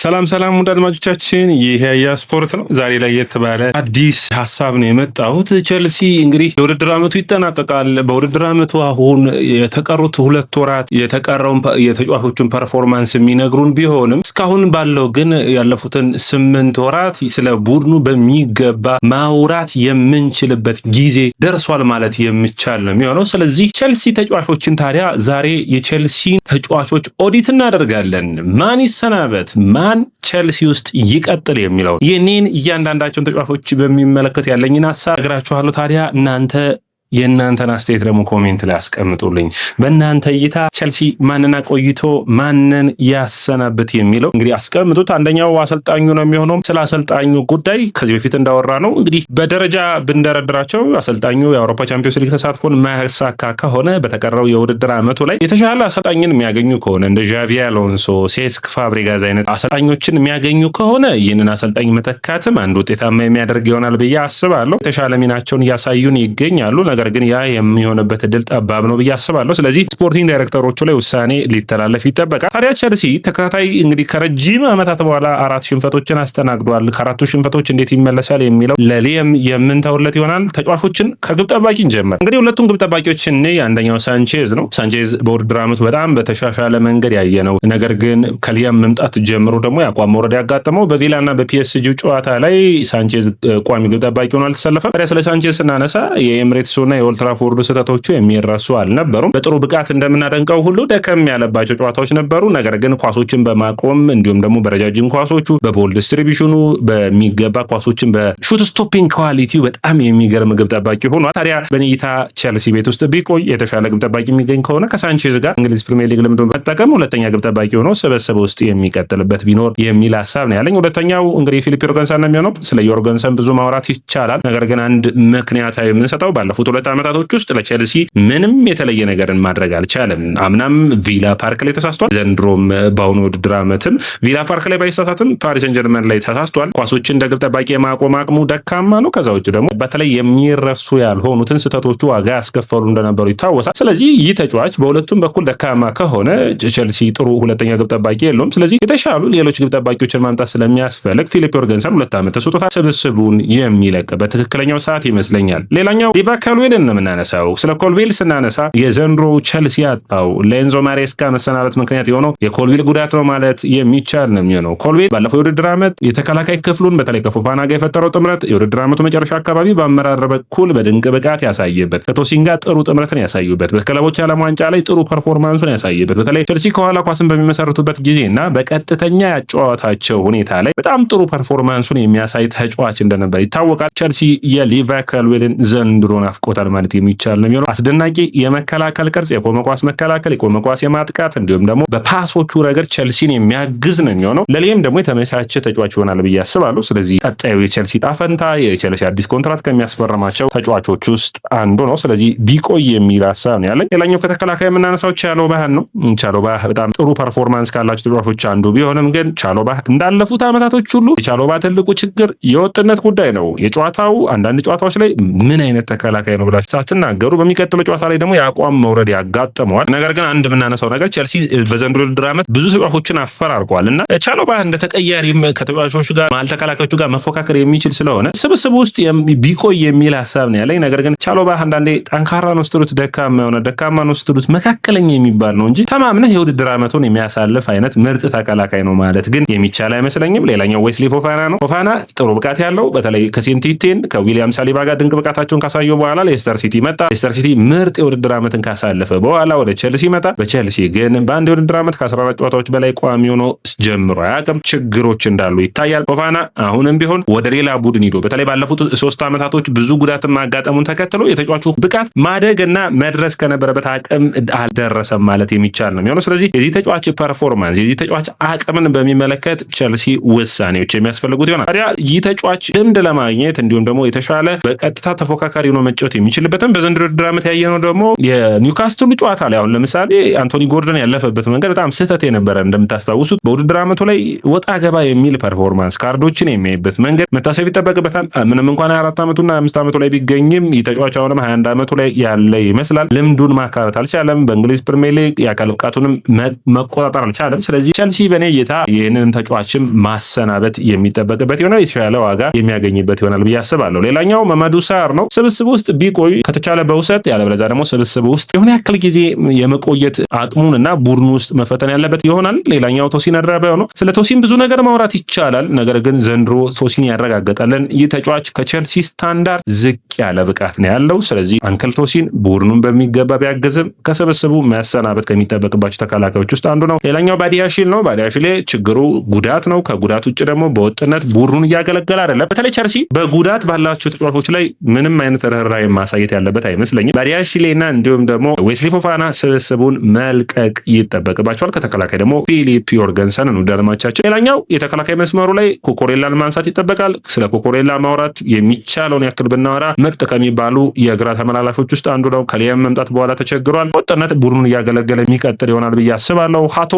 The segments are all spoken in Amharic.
ሰላም ውድ አድማጮቻችን፣ ይሄ ያ ስፖርት ነው። ዛሬ ላይ የተባለ አዲስ ሀሳብ ነው የመጣሁት። ቸልሲ እንግዲህ የውድድር ዓመቱ ይጠናቀቃል። በውድድር ዓመቱ አሁን የተቀሩት 2 ወራት የተቀረውን የተጫዋቾቹን ፐርፎርማንስ የሚነግሩን ቢሆንም እስካሁን ባለው ግን ያለፉትን 8 ወራት ስለ ቡድኑ በሚገባ ማውራት የምንችልበት ጊዜ ደርሷል ማለት የሚቻል ነው የሚሆነው። ስለዚህ ቸልሲ ተጫዋቾችን ታዲያ ዛሬ የቸልሲ ተጫዋቾች ኦዲት እናደርጋለን። ማን ይሰናበት፣ ማን ቸልሲ ውስጥ ይቀጥል የሚለው የኔን እያንዳንዳቸውን ተጫዋቾች በሚመለከት ያለኝን ሀሳብ እግራችኋለሁ። ታዲያ እናንተ የእናንተን አስተያየት ደግሞ ኮሜንት ላይ አስቀምጡልኝ። በእናንተ እይታ ቸልሲ ማንና ቆይቶ ማንን ያሰናብት የሚለው እንግዲህ አስቀምጡት። አንደኛው አሰልጣኙ ነው የሚሆነው። ስለ አሰልጣኙ ጉዳይ ከዚህ በፊት እንዳወራ ነው እንግዲህ በደረጃ ብንደረድራቸው አሰልጣኙ የአውሮፓ ቻምፒዮንስ ሊግ ተሳትፎን ማያሳካ ከሆነ በተቀረው የውድድር ዓመቱ ላይ የተሻለ አሰልጣኝን የሚያገኙ ከሆነ እንደ ዣቪ አሎንሶ፣ ሴስክ ፋብሪጋዝ አይነት አሰልጣኞችን የሚያገኙ ከሆነ ይህንን አሰልጣኝ መተካትም አንድ ውጤታማ የሚያደርግ ይሆናል ብዬ አስባለሁ። የተሻለ ሚናቸውን እያሳዩን ይገኛሉ። ነገር ግን ያ የሚሆንበት እድል ጠባብ ነው ብዬ አስባለሁ። ስለዚህ ስፖርቲንግ ዳይሬክተሮቹ ላይ ውሳኔ ሊተላለፍ ይጠበቃል። ታዲያ ቸልሲ ተከታታይ እንግዲህ ከረጅም ዓመታት በኋላ 4 ሽንፈቶችን አስተናግዷል። ከ4ቱ ሽንፈቶች እንዴት ይመለሳል የሚለው ለሊየም የምንተውለት ይሆናል። ተጫዋቾችን ከግብ ጠባቂ እንጀምር። እንግዲህ ሁለቱም ግብ ጠባቂዎች አንደኛው ሳንቼዝ ነው። ሳንቼዝ በውድድር ዓመቱ በጣም በተሻሻለ መንገድ ያየ ነው። ነገር ግን ከሊየም መምጣት ጀምሮ ደግሞ የአቋም መውረድ ያጋጠመው በቪላና በፒኤስጂ ጨዋታ ላይ ሳንቼዝ ቋሚ ግብ ጠባቂ ሆኖ አልተሰለፈም። ታዲያ ስለ ሳንቼዝ ስናነሳ የኤምሬትስ የኦልትራፎርድ ስህተቶቹ የሚረሱ አልነበሩም። በጥሩ ብቃት እንደምናደንቀው ሁሉ ደከም ያለባቸው ጨዋታዎች ነበሩ። ነገር ግን ኳሶችን በማቆም እንዲሁም ደግሞ በረጃጅም ኳሶቹ፣ በቦል ዲስትሪቢዩሽኑ በሚገባ ኳሶችን በሹት ስቶፒንግ ኳሊቲው በጣም የሚገርም ግብ ጠባቂ ሆኗል። ታዲያ በኔይታ ቸልሲ ቤት ውስጥ ቢቆይ የተሻለ ግብ ጠባቂ የሚገኝ ከሆነ ከሳንቼዝ ጋር እንግሊዝ ፕሪሚየር ሊግ ልምድ መጠቀም ሁለተኛ ግብ ጠባቂ ሆኖ ስብስብ ውስጥ የሚቀጥልበት ቢኖር የሚል ሀሳብ ነው ያለኝ። ሁለተኛው እንግዲህ ፊሊፕ ዮርገንሰን ነው የሚሆነው። ስለ ዮርገንሰን ብዙ ማውራት ይቻላል። ነገር ግን አንድ ምክንያታዊ የምንሰጠው ባለፉት 2 ዓመታቶች ውስጥ ለቸልሲ ምንም የተለየ ነገርን ማድረግ አልቻለም። አምናም ቪላ ፓርክ ላይ ተሳስቷል። ዘንድሮም በአሁኑ ውድድር ዓመትም ቪላ ፓርክ ላይ ባይሳሳትም ፓሪስ ሰን ጀርመን ላይ ተሳስቷል። ኳሶችን እንደ ግብ ጠባቂ የማቆም አቅሙ ደካማ ነው። ከዛ ውጭ ደግሞ በተለይ የሚረሱ ያልሆኑትን ስህተቶቹ ዋጋ ያስከፈሉ እንደነበሩ ይታወሳል። ስለዚህ ይህ ተጫዋች በሁለቱም በኩል ደካማ ከሆነ ቸልሲ ጥሩ ሁለተኛ ግብ ጠባቂ የለውም። ስለዚህ የተሻሉ ሌሎች ግብ ጠባቂዎችን ማምጣት ስለሚያስፈልግ ፊሊፕ ዮርገንሰን 2 ዓመት ተሰጥቶታል። ስብስቡን የሚለቅበት ትክክለኛው ሰዓት ይመስለኛል። ሌላኛው ዲቫ ካልዌልን ነው የምናነሳው። ስለ ኮልዊል ስናነሳ የዘንድሮ ቸልሲ ያጣው ለኤንዞ ማሬስካ መሰናበት ምክንያት የሆነው የኮልዊል ጉዳት ነው ማለት የሚቻል ነው የሚሆነው። ኮልዊል ባለፈው የውድድር ዓመት የተከላካይ ክፍሉን በተለይ ከፎፋና ጋር የፈጠረው ጥምረት የውድድር ዓመቱ መጨረሻ አካባቢ በአመራር በኩል በድንቅ ብቃት ያሳየበት፣ ከቶሲን ጋር ጥሩ ጥምረትን ያሳዩበት፣ በክለቦች ዓለም ዋንጫ ላይ ጥሩ ፐርፎርማንሱን ያሳየበት፣ በተለይ ቸልሲ ከኋላ ኳስን በሚመሰርቱበት ጊዜና በቀጥተኛ ያጫዋታቸው ሁኔታ ላይ በጣም ጥሩ ፐርፎርማንሱን የሚያሳይ ተጫዋች እንደነበር ይታወቃል። ቸልሲ የሊቫ ካልዌልን ዘንድሮ ናፍቆታል ማለት የሚቻል ነው የሚሆነው። አስደናቂ የመከላከል ቅርጽ፣ የቆመ ኳስ መከላከል፣ የቆመ ኳስ የማጥቃት እንዲሁም ደግሞ በፓሶቹ ረገድ ቸልሲን የሚያግዝ ነው የሚሆነው። ለሊየም ደግሞ የተመቻቸ ተጫዋች ይሆናል ብዬ አስባለሁ። ስለዚህ ቀጣዩ የቸልሲ ጣፈንታ የቸልሲ አዲስ ኮንትራት ከሚያስፈርማቸው ተጫዋቾች ውስጥ አንዱ ነው። ስለዚህ ቢቆይ የሚል ሀሳብ ነው ያለኝ። ሌላኛው ከተከላካይ የምናነሳው ቻሎባህን ነው። ቻሎባህ በጣም ጥሩ ፐርፎርማንስ ካላቸው ተጫዋቾች አንዱ ቢሆንም ግን ቻሎባህ እንዳለፉት ዓመታቶች ሁሉ የቻሎባህ ትልቁ ችግር የወጥነት ጉዳይ ነው። የጨዋታው አንዳንድ ጨዋታዎች ላይ ምን አይነት ተከላካይ ነው ብላችሁ ሳትናገሩ በሚቀጥለው ጨዋታ ላይ ደግሞ የአቋም መውረድ ያጋጥመዋል። ነገር ግን አንድ የምናነሳው ነገር ቸልሲ በዘንድሮ ውድድር ዓመት ብዙ ተጫዋቾችን አፈራርቋል እና ቻሎባህ እንደ ተቀያሪም ከተጫዋቾች ጋር መሀል ተከላካዮቹ ጋር መፎካከር የሚችል ስለሆነ ስብስብ ውስጥ ቢቆይ የሚል ሀሳብ ነው ያለኝ። ነገር ግን ቻሎባህ አንዳንዴ ጠንካራ ነው ስትሉት ደካማ ነው ስትሉት መካከለኛ የሚባል ነው እንጂ ተማምነህ የውድድር ዓመቱን የሚያሳልፍ አይነት ምርጥ ተከላካይ ነው ማለት ግን የሚቻል አይመስለኝም። ሌላኛው ዌስሊ ፎፋና ነው። ፎፋና ጥሩ ብቃት ያለው በተለይ ከሴንቲቴን ከዊሊያም ሳሊባ ጋር ድንቅ ብቃታቸውን ካሳዩ በኋላ ሌስተር ሲቲ መጣ። ሌስተር ሲቲ ምርጥ የውድድር ዓመትን ካሳለፈ በኋላ ወደ ቸልሲ መጣ። በቸልሲ ግን በአንድ የውድድር ዓመት ከ14 ጨዋታዎች በላይ ቋሚ ሆኖ ጀምሮ አያውቅም። ችግሮች እንዳሉ ይታያል። ፎፋና አሁንም ቢሆን ወደ ሌላ ቡድን ሂዶ በተለይ ባለፉት 3 ዓመታቶች ብዙ ጉዳትን ማጋጠሙን ተከትሎ የተጫዋቹ ብቃት ማደግና መድረስ ከነበረበት አቅም አልደረሰም ማለት የሚቻል ነው የሚሆነው። ስለዚህ የዚህ ተጫዋች ፐርፎርማንስ የዚህ ተጫዋች አቅምን በሚመለከት ቸልሲ ውሳኔዎች የሚያስፈልጉት ይሆናል። ታዲያ ይህ ተጫዋች ልምድ ለማግኘት እንዲሁም ደግሞ የተሻለ በቀጥታ ተፎካካሪ ሆኖ መጫወት የሚችልበትም በዘንድሮ ውድድር ዓመት ያየነው ደግሞ የኒውካስትሉ ጨዋታ ላይ አሁን ለምሳሌ አንቶኒ ጎርደን ያለፈበት መንገድ በጣም ስህተት የነበረ እንደምታስታውሱት በውድድር ዓመቱ ላይ ወጣ ገባ የሚል ፐርፎርማንስ ካርዶችን የሚያይበት መንገድ መታሰብ ይጠበቅበታል። ምንም እንኳን 24 ዓመቱና 5 ዓመቱ ላይ ቢገኝም የተጫዋች አሁንም 21 ዓመቱ ላይ ያለ ይመስላል። ልምዱን ማካበት አልቻለም። በእንግሊዝ ፕሪሚየር ሊግ የአካል ብቃቱንም መቆጣጠር አልቻለም። ስለዚህ ቸልሲ በኔ እይታ ይህንን ተጫዋችም ማሰናበት የሚጠበቅበት ይሆናል። የተሻለ ዋጋ የሚያገኝበት ይሆናል ብዬ አስባለሁ። ሌላኛው መመዱ ሳር ነው። ስብስብ ውስጥ ቢቆይ ከተቻለ በውሰት ያለበለዚያ ደግሞ ስብስብ ውስጥ የሆነ ያክል ጊዜ የመቆየት አቅሙንና ቡድኑ ውስጥ መፈተን ያለበት ይሆናል። ሌላኛው ቶሲን አድራቢያው ነው። ስለ ቶሲን ብዙ ነገር ማውራት ይቻላል። ነገር ግን ዘንድሮ ቶሲን ያረጋገጠልን ይህ ተጫዋች ከቸልሲ ስታንዳርድ ዝቅ ያለ ብቃት ነው ያለው። ስለዚህ አንከል ቶሲን ቡድኑን በሚገባ ቢያገዝም ከስብስቡ መሰናበት ከሚጠበቅባቸው ተከላካዮች ውስጥ አንዱ ነው። ሌላኛው ባዲያሺል ነው። ባዲያሺል ችግሩ ጉዳት ነው። ከጉዳት ውጭ ደግሞ በወጥነት ቡድኑን እያገለገለ አይደለም። በተለይ ቸልሲ በጉዳት ባላቸው ተጫዋቾች ላይ ምንም አይነት ርህራሄ ማሳየት ያለበት አይመስለኝም። ባዲያሺሌና እንዲሁም ደግሞ ዌስሊ ፎፋና ስብስቡን መልቀቅ ይጠበቅባቸዋል። ከተከላካይ ደግሞ ፊሊፕ ዮርገንሰን ነው ደልማቻችን። ሌላኛው የተከላካይ መስመሩ ላይ ኮኮሬላን ማንሳት ይጠበቃል። ስለ ኮኮሬላ ማውራት የሚቻለውን ያክል ብናወራ ምርጥ ከሚባሉ የግራ ተመላላሾች ውስጥ አንዱ ነው። ከሊያም መምጣት በኋላ ተቸግሯል። ወጥነት ቡድኑን እያገለገለ የሚቀጥል ይሆናል ብዬ አስባለሁ። ሀቶ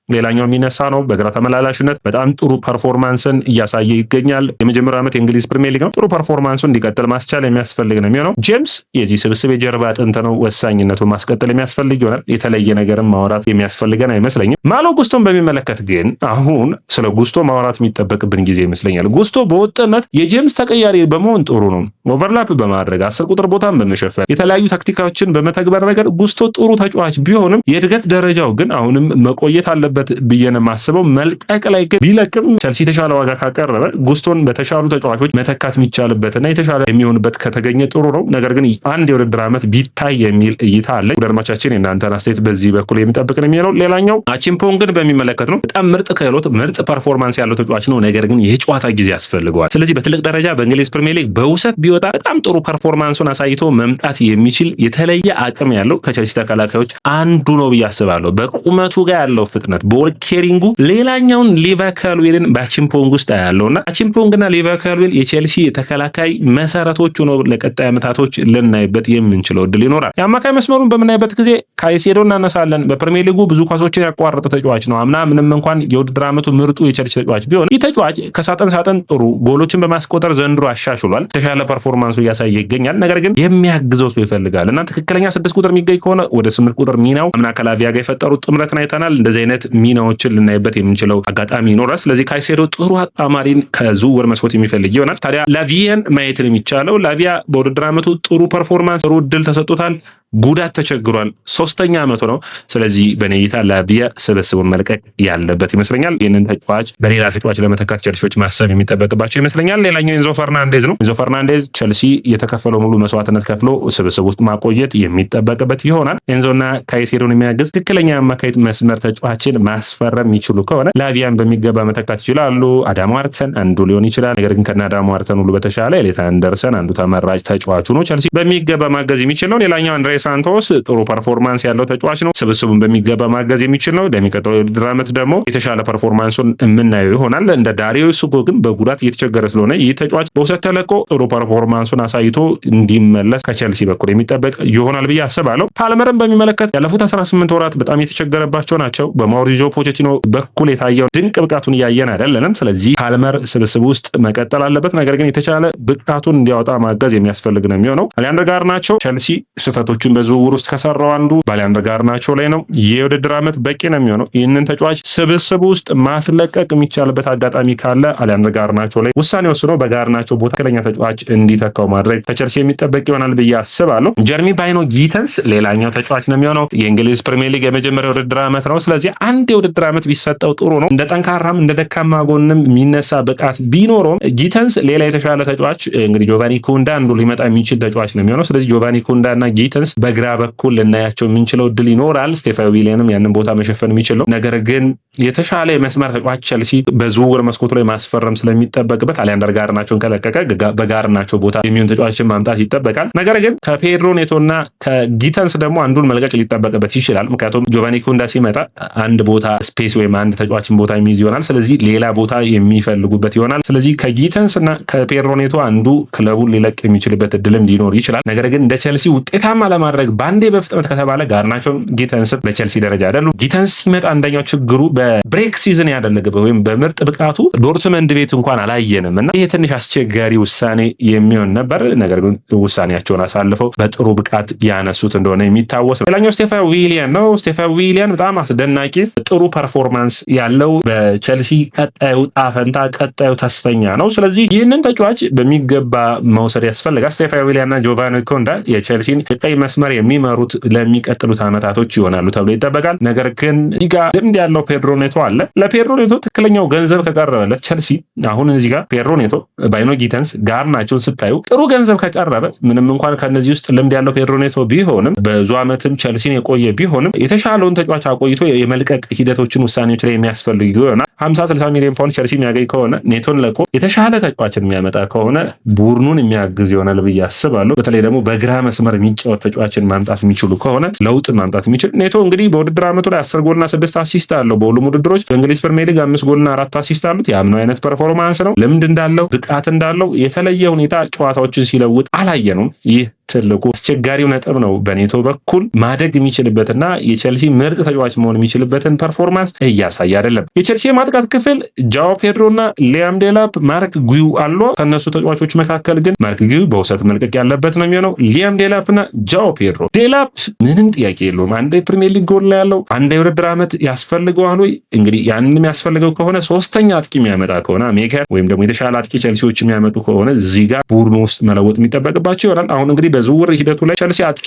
ሌላኛው የሚነሳ ነው። በግራ ተመላላሽነት በጣም ጥሩ ፐርፎርማንስን እያሳየ ይገኛል። የመጀመሪያው ዓመት የእንግሊዝ ፕሪሚየር ሊግ ነው። ጥሩ ፐርፎርማንሱን እንዲቀጥል ማስቻል የሚያስፈልግ ነው የሚሆነው። ጄምስ የዚህ ስብስብ የጀርባ አጥንት ነው። ወሳኝነቱን ማስቀጠል የሚያስፈልግ ይሆናል። የተለየ ነገርም ማውራት የሚያስፈልገን አይመስለኝም። ማሎ ጉስቶን በሚመለከት ግን አሁን ስለ ጉስቶ ማውራት የሚጠበቅብን ጊዜ ይመስለኛል። ጉስቶ በወጥነት የጄምስ ተቀያሪ በመሆን ጥሩ ነው። ኦቨርላፕ በማድረግ 10 ቁጥር ቦታን በመሸፈን የተለያዩ ታክቲካዎችን በመተግበር ነገር ጉስቶ ጥሩ ተጫዋች ቢሆንም የእድገት ደረጃው ግን አሁንም መቆየት አለበት ብዬ ነው የማስበው። መልቀቅ ላይ ግን ቢለቅም ቸልሲ የተሻለ ዋጋ ካቀረበ ጉስቶን በተሻሉ ተጫዋቾች መተካት የሚቻልበትና የተሻለ የሚሆንበት ከተገኘ ጥሩ ነው። ነገር ግን አንድ የውድድር ዓመት ቢታይ የሚል እይታ አለ። አድማቻችን የእናንተን አስተያየት በዚህ በኩል የሚጠብቅ ነው የሚለው። ሌላኛው አቺምፖንግን በሚመለከት ነው። በጣም ምርጥ ክህሎት፣ ምርጥ ፐርፎርማንስ ያለው ተጫዋች ነው። ነገር ግን የጨዋታ ጊዜ ያስፈልገዋል። ስለዚህ በትልቅ ደረጃ በእንግሊዝ ፕሪሚየር ሊግ በውሰት ቢወጣ በጣም ጥሩ ፐርፎርማንሱን አሳይቶ መምጣት የሚችል የተለየ አቅም ያለው ከቸልሲ ተከላካዮች አንዱ ነው ብዬ አስባለሁ። በቁመቱ ጋር ያለው ፍጥነት ቦል ኬሪንጉ ሌላኛውን ሊቨርፑልን በአቺምፖንግ ውስጥ ያለውና አቺምፖንግና ሊቨርፑል የቼልሲ ተከላካይ መሰረቶች ነው ለቀጣይ ዓመታቶች ልናይበት የምንችለው እድል ይኖራል። የአማካይ መስመሩን በምናይበት ጊዜ ካይሴዶ እናነሳለን። በፕሪሚየር ሊጉ ብዙ ኳሶችን ያቋረጠ ተጫዋች ነው። አምና ምንም እንኳን የውድድር ዓመቱ ምርጡ የቼልሲ ተጫዋች ቢሆን ይህ ተጫዋች ከሳጥን ሳጥን ጥሩ ጎሎችን በማስቆጠር ዘንድሮ አሻሽሏል። ተሻለ ፐርፎርማንሱ እያሳየ ይገኛል። ነገር ግን የሚያግዘው ሰው ይፈልጋል እና ትክክለኛ 6 ቁጥር የሚገኝ ከሆነ ወደ 8 ቁጥር ሚናው አምና ከላቪያ ጋር የፈጠሩት ጥምረትን አይተናል። እንደዚህ አይነት ሚናዎችን ልናይበት የምንችለው አጋጣሚ ይኖራል። ስለዚህ ካይሴዶ ጥሩ አጣማሪን ከዝውውር መስኮት የሚፈልግ ይሆናል። ታዲያ ላቪያን ማየት የሚቻለው ላቪያ በውድድር ዓመቱ ጥሩ ፐርፎርማንስ ጥሩ እድል ተሰጥቶታል። ጉዳት ተቸግሯል። 3ኛ ዓመቱ ነው። ስለዚህ በኔ እይታ ላቪያ ስብስቡን መልቀቅ ያለበት ይመስለኛል። ይህንን ተጫዋች በሌላ ተጫዋች ለመተካት ቸልሲዎች ማሰብ የሚጠበቅባቸው ይመስለኛል። ሌላኛው ኤንዞ ፈርናንዴዝ ነው። ኤንዞ ፈርናንዴዝ ቸልሲ የተከፈለው ሙሉ መስዋዕትነት ከፍሎ ስብስብ ውስጥ ማቆየት የሚጠበቅበት ይሆናል። ኤንዞና ካይሴዶን የሚያግዝ ትክክለኛ አማካይ መስመር ተጫዋችን ማስፈረም የሚችሉ ከሆነ ላቪያን በሚገባ መተካት ይችላሉ። አዳም ዋርተን አንዱ ሊሆን ይችላል። ነገር ግን ከና አዳም ዋርተን ሁሉ በተሻለ ኤሊት አንደርሰን አንዱ ተመራጭ ተጫዋቹ ነው። ቸልሲ በሚገባ ማገዝ የሚችል ነው። ሌላኛው አንድሬ ሳንቶስ ጥሩ ፐርፎርማንስ ያለው ተጫዋች ነው። ስብስቡን በሚገባ ማገዝ የሚችል ነው። ለሚቀጥለው የውድድር ዓመት ደግሞ የተሻለ ፐርፎርማንሱን የምናየው ይሆናል። እንደ ዳሪዮ ሱጎ ግን በጉዳት እየተቸገረ ስለሆነ ይህ ተጫዋች በውሰት ተለቆ ጥሩ ፐርፎርማንሱን አሳይቶ እንዲመለስ ከቸልሲ በኩል የሚጠበቅ ይሆናል ብዬ አስባለሁ። ፓልመርን በሚመለከት ያለፉት 18 ወራት በጣም የተቸገረባቸው ናቸው። በማውሪዚዮ ፖቼቲኖ በኩል የታየው ድንቅ ብቃቱን እያየን አይደለንም። ስለዚህ ፓልመር ስብስብ ውስጥ መቀጠል አለበት። ነገር ግን የተሻለ ብቃቱን እንዲያወጣ ማገዝ የሚያስፈልግ ነው የሚሆነው። አሊያንድር ጋርናቾ ቸልሲ ስህተቶችን በዝውውር ውስጥ ከሰራው አንዱ በአሊያንድር ጋርናቾ ላይ ነው። የውድድር ዓመት በቂ ነው የሚሆነው ይህንን ተጫዋች ስብስብ ውስጥ ማስለቀቅ የሚቻልበት አጋጣሚ ካለ አሊያንድር ጋርናቾ ላይ ውሳኔ ወስኖ በጋርናቾ ቦታ ትክክለኛ ተጫዋች እንዲተካው ማድረግ ከቸልሲ የሚጠበቅ ይሆናል ብዬ አስባለሁ። ጀርሚ ባይኖ ጊተንስ ሌላኛው ተጫዋች ነው የሚሆነው። የእንግሊዝ ፕሪሚየር ሊግ የመጀመሪያው ውድድር ዓመት ነው። ስለዚህ አንድ የውድድር ዓመት ቢሰጠው ጥሩ ነው። እንደ ጠንካራም እንደ ደካማ ጎንም የሚነሳ ብቃት ቢኖረውም ጊተንስ ሌላ የተሻለ ተጫዋች እንግዲህ ጆቫኒ ኩንዳ አንዱ ሊመጣ የሚችል ተጫዋች ነው የሚሆነው። ስለዚህ ጆቫኒ ኩንዳ እና ጊተንስ በግራ በኩል ልናያቸው የምንችለው እድል ይኖራል። ስቴፋን ዊሊያንም ያንን ቦታ መሸፈን የሚችል ነው። ነገር ግን የተሻለ የመስመር ተጫዋች ቸልሲ በዝውውር መስኮቱ ላይ ማስፈረም ስለሚጠበቅበት አሊያንደር ጋርናቾን ከለቀቀ በጋርናቾ ቦታ የሚሆን ተጫዋችን ማምጣት ይጠበቃል። ነገር ግን ከፔድሮ ኔቶና ከጊተንስ ደግሞ አንዱን መልቀቅ ሊጠበቅበት ይችላል። ምክንያቱም ጆቫኒ ኩንዳ ሲመጣ አንድ ቦታ ስፔስ ወይም አንድ ተጫዋችን ቦታ የሚይዝ ይሆናል። ስለዚህ ሌላ ቦታ የሚፈልጉበት ይሆናል። ስለዚህ ከጊተንስ እና ከፔድሮ ኔቶ አንዱ ክለቡን ሊለቅ የሚችልበት እድልም ሊኖር ይችላል። ነገር ግን እንደ ቸልሲ ውጤታማ ለማድረግ ባንዴ በፍጥነት ከተባለ ጋርናቾም ጊተንስም በቸልሲ ደረጃ አይደሉም። ጊተንስ ሲመጣ አንደኛው ችግሩ በብሬክ ሲዝን ያደለገበት ወይም በምርጥ ብቃቱ ዶርትመንድ ቤት እንኳን አላየንም እና ይሄ ትንሽ አስቸጋሪ ውሳኔ የሚሆን ነበር። ነገር ግን ውሳኔያቸውን አሳልፈው በጥሩ ብቃት ያነሱት እንደሆነ የሚታወስ ነው። ሌላኛው ስቴፋን ዊሊያን ነው። ስቴፋን ዊሊያን በጣም አስደናቂ ጥሩ ፐርፎርማንስ ያለው በቸልሲ ቀጣዩ ጣፈንታ ቀጣዩ ተስፈኛ ነው። ስለዚህ ይህንን ተጫዋች በሚገባ መውሰድ ያስፈልጋል። ስቴፋን ዊሊያን እና ጆቫኒ ኮንዳ የቸልሲን ቀይ መስመር የሚመሩት ለሚቀጥሉት ዓመታቶች ይሆናሉ ተብሎ ይጠበቃል። ነገር ግን እዚህ ጋር ልምድ ያለው ፔድሮ ኔቶ አለ። ለፔድሮ ኔቶ ትክክለኛው ገንዘብ ከቀረበለት ቸልሲ አሁን እዚህ ጋር ፔድሮ ኔቶ፣ ባይኖ ጊተንስ፣ ጋርናቾን ስታዩ ጥሩ ገንዘብ ከቀረበ ምንም እንኳን ከነዚህ ውስጥ ልምድ ያለው ፔድሮ ኔቶ ቢሆንም ብዙ ዓመትም ቸልሲን የቆየ ቢሆንም የተሻለውን ተጫዋች አቆይቶ የመልቀቅ ሂደቶችን ውሳኔዎች ላይ የሚያስፈልግ ይሆናል። 50-60 ሚሊዮን ፓውንድ ቸልሲ የሚያገኝ ከሆነ ኔቶን ለቆ የተሻለ ተጫዋችን የሚያመጣ ከሆነ ቡድኑን የሚያግዝ ይሆናል ብዬ አስባለሁ። በተለይ ደግሞ በግራ መስመር የሚጫወት ተጫዋችን ማምጣት የሚችሉ ከሆነ ለውጥ ማምጣት የሚችል ኔቶ እንግዲህ በውድድር ዓመቱ ላይ 10 ጎልና 6 አሲስት አለው። በሁሉም ውድድሮች በእንግሊዝ ፕሪሚየር ሊግ 5 ጎልና 4 አሲስት አሉት። ያምነው አይነት ፐርፎርማንስ ነው። ልምድ እንዳለው ብቃት እንዳለው የተለየ ሁኔታ ጨዋታዎችን ሲለውጥ አላየነውም። ይህ ትልቁ አስቸጋሪው ነጥብ ነው። በኔቶ በኩል ማደግ የሚችልበትና የቸልሲ ምርጥ ተጫዋች መሆን የሚችልበትን ፐርፎርማንስ እያሳየ አይደለም። የቸልሲ የማጥቃት ክፍል ጃኦ ፔድሮና ሊያም ዴላፕ፣ ማርክ ጉዩ አሉ። ከነሱ ተጫዋቾች መካከል ግን ማርክ ጉዩ በውሰት መልቀቅ ያለበት ነው የሚሆነው። ሊያም ዴላፕና ጃኦ ፔድሮ። ዴላፕ ምንም ጥያቄ የለውም። አንድ የፕሪሚየር ሊግ ጎል ላይ ያለው አንድ የውድድር ዓመት ያስፈልገዋል ወይ? እንግዲህ ያንን የሚያስፈልገው ከሆነ ሶስተኛ አጥቂ የሚያመጣ ከሆነ ሜከር ወይም ደግሞ የተሻለ አጥቂ ቸልሲዎች የሚያመጡ ከሆነ እዚህ ጋር ቡድኑ ውስጥ መለወጥ የሚጠበቅባቸው ይሆናል። አሁን እንግዲህ በዝውውር ሂደቱ ላይ ቸልሲ አጥቂ፣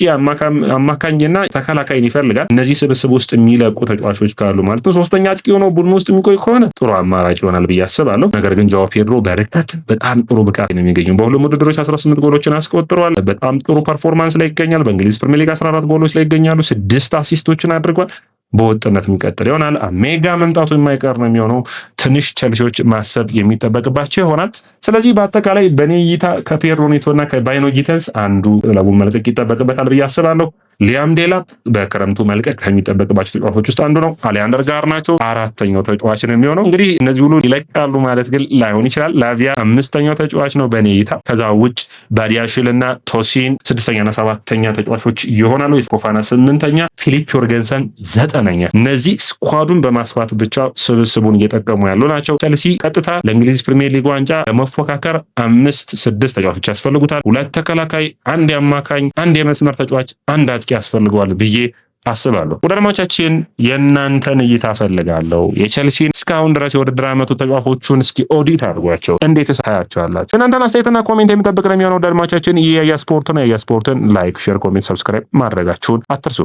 አማካኝና ተከላካይን ይፈልጋል። እነዚህ ስብስብ ውስጥ የሚለቁ ተጫዋቾች ካሉ ማለት ነው ሶስተኛ አጥቂ ሆነው ቡድኑ ውስጥ የሚቆይ ከሆነ ጥሩ አማራጭ ይሆናል ብዬ አስባለሁ። ነገር ግን ጃኦ ፔድሮ በርቀት በጣም ጥሩ ብቃት ነው የሚገኘው። በሁሉም ውድድሮች 18 ጎሎችን አስቆጥሯል። በጣም ጥሩ ፐርፎርማንስ ላይ ይገኛል። በእንግሊዝ ፕሪሚየር ሊግ 14 ጎሎች ላይ ይገኛሉ። 6 አሲስቶችን አድርጓል። በወጥነት የሚቀጥል ይሆናል። ሜጋ መምጣቱ የማይቀር ነው የሚሆነው። ትንሽ ቸልሲዎች ማሰብ የሚጠበቅባቸው ይሆናል። ስለዚህ በአጠቃላይ በኔ እይታ ከፔድሮ ኔቶና ከባይኖ ጊተንስ አንዱ ክለቡን መልቀቅ ይጠበቅበታል ብዬ አስባለሁ። ሊያም ዴላፕ በክረምቱ መልቀቅ ከሚጠበቅባቸው ተጫዋቾች ውስጥ አንዱ ነው። አሌክሳንደር ጋርናቾ አራተኛው ተጫዋች ነው የሚሆነው። እንግዲህ እነዚህ ሁሉ ይለቃሉ ማለት ግን ላይሆን ይችላል። ላቪያ አምስተኛው ተጫዋች ነው በኔ እይታ። ከዛ ውጭ ባዲያሽልና ቶሲን 6ኛና 7ኛ ተጫዋቾች ይሆናሉ። የስፖፋና 8ኛ፣ ፊሊፕ ዮርገንሰን 9ኛ። እነዚህ ስኳዱን በማስፋት ብቻ ስብስቡን እየጠቀሙ ያሉ ናቸው። ቸልሲ ቀጥታ ለእንግሊዝ ፕሪሚየር ሊግ ዋንጫ ለመፎካከር 5-6 ተጫዋቾች ያስፈልጉታል። 2 ተከላካይ፣ 1 አማካኝ፣ 1 የመስመር ተጫዋች፣ 1 አጥቂ ያስፈልገዋል ብዬ አስባለሁ። ወደ አድማጮቻችን የእናንተን እይታ ፈልጋለሁ። የቸልሲን እስካሁን ድረስ የውድድር ዓመቱ ተጫዋቾቹን እስኪ ኦዲት አድርጓቸው፣ እንዴት ታያቸዋላችሁ? እናንተን አስተያየትና ኮሜንት የሚጠብቅ ነው የሚሆነው። ወደ አድማጮቻችን ይህ ያያ ስፖርት ነው። ያያ ስፖርትን ላይክ፣ ሼር፣ ኮሜንት፣ ሰብስክራይብ ማድረጋችሁን አትርሱ።